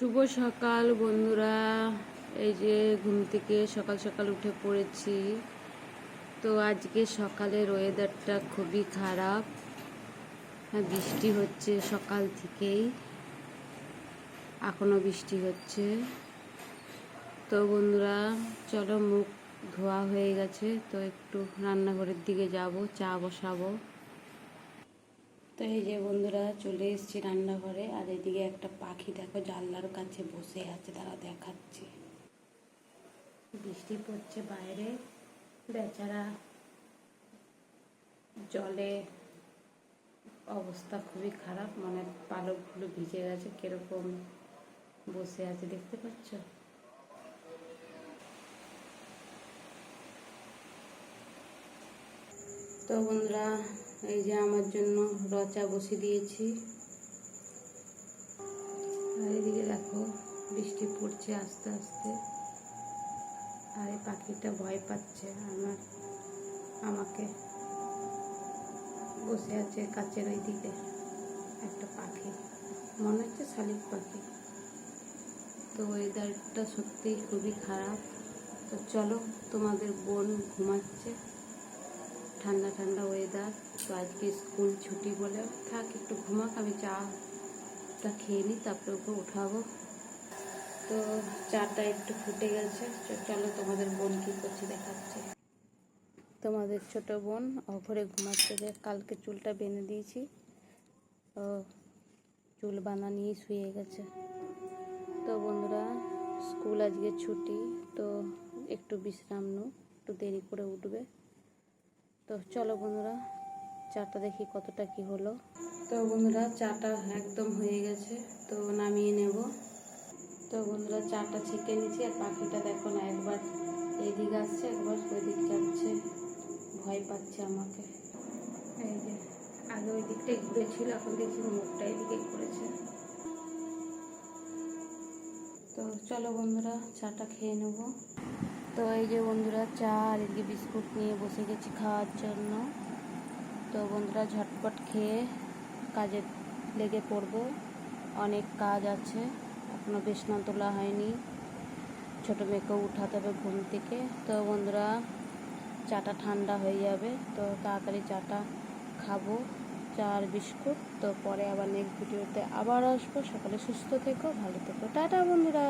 শুভ সকাল বন্ধুরা। এই যে ঘুম থেকে সকাল সকাল উঠে পড়েছি। তো আজকে সকালের ওয়েদারটা খুবই খারাপ, বৃষ্টি হচ্ছে সকাল থেকেই, এখনো বৃষ্টি হচ্ছে। তো বন্ধুরা চলো, মুখ ধোয়া হয়ে গেছে, তো একটু রান্নাঘরের দিকে যাব, চা বসাবো। তো এই যে বন্ধুরা চলে এসেছি রান্নাঘরে, আর এদিকে একটা পাখি দেখো জানলার কাছে বসে আছে, তারা দেখাচ্ছে। বৃষ্টি পড়ছে বাইরে, বেচারা জলে অবস্থা খুবই খারাপ, মানে পালকগুলো ভিজে গেছে, কিরকম বসে আছে দেখতে পাচ্ছ। তো বন্ধুরা এই যে আমার জন্য রচা বসিয়ে দিয়েছি, আর এদিকে দেখো বৃষ্টি পড়ছে আস্তে আস্তে, আর এই পাখিটা ভয় পাচ্ছে আমাকে। বসে আছে কাচের ওই দিকে একটা পাখি, মনে হচ্ছে শালিক পাখি। তো ওয়েদারটা সত্যিই খুবই খারাপ। তো চলো, তোমাদের বোন ঘুমাচ্ছে, ঠান্ডা ঠান্ডা ওয়েদার। তো আজকে স্কুল ছুটি বলে থাক, একটু ঘুমাক, আমি চাটা খেয়ে নিই, তারপরে ওকে উঠাবো। তো চাটা একটু ফুটে গেছে, চলো তোমাদের বোন কী করছে দেখাচ্ছে। তোমাদের ছোট বোন ঘরে ঘুমাচ্ছে, যে কালকে চুলটা বেঁধে দিয়েছি, ও চুল বানা নিয়ে শুয়ে গেছে। তো বন্ধুরা স্কুল আজকে ছুটি, তো একটু বিশ্রাম নাও, একটু দেরি করে উঠবে। তো চলো বন্ধুরা চাটা দেখি কতটা কি হলো। তো বন্ধুরা চাটা একদম হয়ে গেছে, তো নামিয়ে নেব। তো বন্ধুরা চাটা ছেঁকে নিচ্ছি, আর পাখিটা দেখো না, একবার এদিকে আসছে একবার ওইদিক যাচ্ছে, ভয় পাচ্ছে আমাকে। এই যে আগে ওই দিকটাই ঘুরেছিল, এখন দেখছি মুখটা এদিকে ঘুরেছে। তো চলো বন্ধুরা চাটা খেয়ে নেব। তো এই যে বন্ধুরা চা আর এদিকে বিস্কুট নিয়ে বসে গেছি খাওয়ার জন্য। তো বন্ধুরা ঝটপট খেয়ে কাজে লেগে পড়বো, অনেক কাজ আছে, এখনও বিছানা তোলা হয়নি, ছোটো মেয়েকেও উঠাতে হবে ঘুম থেকে। তো বন্ধুরা চাটা ঠান্ডা হয়ে যাবে, তো তাড়াতাড়ি চাটা খাবো, চা আর বিস্কুট। তো পরে আবার নেক্সট ভিডিওতে আবার আসবো। সকালে সুস্থ থেকো, ভালো থেকো, টাটা বন্ধুরা।